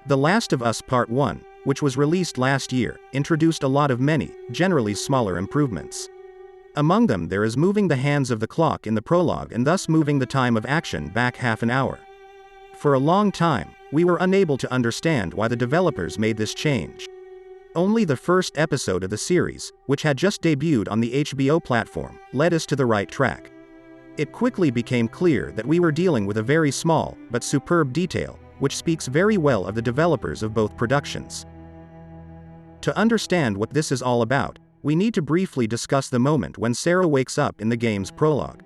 The Last of Us Part 1, which was released last year, introduced a lot of many, generally smaller improvements. Among them there is moving the hands of the clock in the prologue and thus moving the time of action back half an hour. For a long time, we were unable to understand why the developers made this change. Only the first episode of the series, which had just debuted on the HBO platform, led us to the right track. It quickly became clear that we were dealing with a very small, but superb detail, which speaks very well of the developers of both productions. To understand what this is all about, we need to briefly discuss the moment when Sarah wakes up in the game's prologue.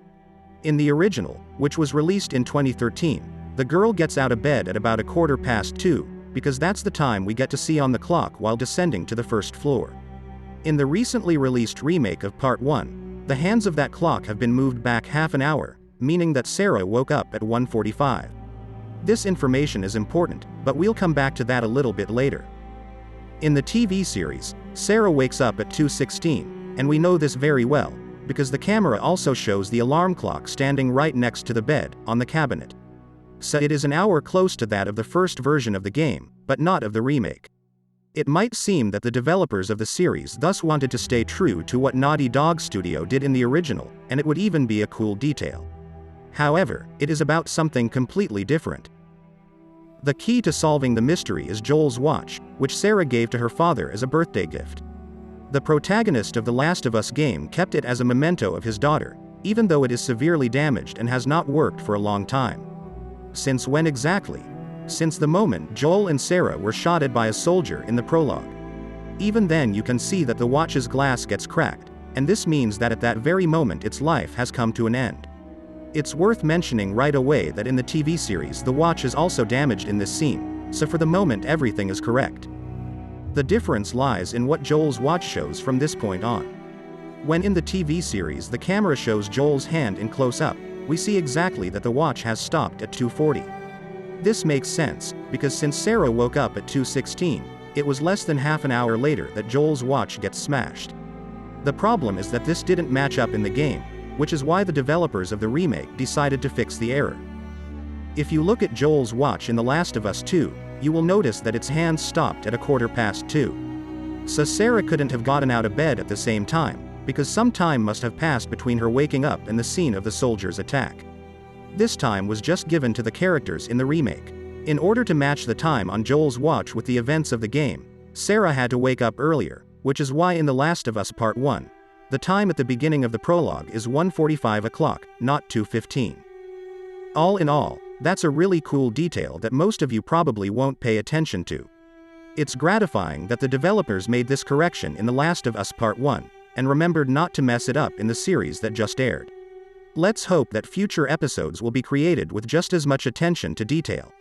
In the original, which was released in 2013, the girl gets out of bed at about 2:15, because that's the time we get to see on the clock while descending to the first floor. In the recently released remake of Part 1, the hands of that clock have been moved back half an hour, meaning that Sarah woke up at 1:45. This information is important, but we'll come back to that a little bit later. In the TV series, Sarah wakes up at 2:16, and we know this very well, because the camera also shows the alarm clock standing right next to the bed, on the cabinet. So it is an hour close to that of the first version of the game, but not of the remake. It might seem that the developers of the series thus wanted to stay true to what Naughty Dog Studio did in the original, and it would even be a cool detail. However, it is about something completely different. The key to solving the mystery is Joel's watch, which Sarah gave to her father as a birthday gift. The protagonist of The Last of Us game kept it as a memento of his daughter, even though it is severely damaged and has not worked for a long time. Since when exactly? Since the moment Joel and Sarah were shot by a soldier in the prologue. Even then you can see that the watch's glass gets cracked, and this means that at that very moment its life has come to an end. It's worth mentioning right away that in the TV series the watch is also damaged in this scene, so for the moment everything is correct. The difference lies in what Joel's watch shows from this point on. When in the TV series the camera shows Joel's hand in close-up, we see exactly that the watch has stopped at 2:40. This makes sense, because since Sarah woke up at 2:16, it was less than half an hour later that Joel's watch gets smashed. The problem is that this didn't match up in the game, which is why the developers of the remake decided to fix the error. If you look at Joel's watch in The Last of Us 2, you will notice that its hands stopped at 2:15. So Sarah couldn't have gotten out of bed at the same time, because some time must have passed between her waking up and the scene of the soldier's attack. This time was just given to the characters in the remake. In order to match the time on Joel's watch with the events of the game, Sarah had to wake up earlier, which is why in The Last of Us Part 1, the time at the beginning of the prologue is 1:45, not 2:15. All in all, that's a really cool detail that most of you probably won't pay attention to. It's gratifying that the developers made this correction in The Last of Us Part 1, and remembered not to mess it up in the series that just aired. Let's hope that future episodes will be created with just as much attention to detail.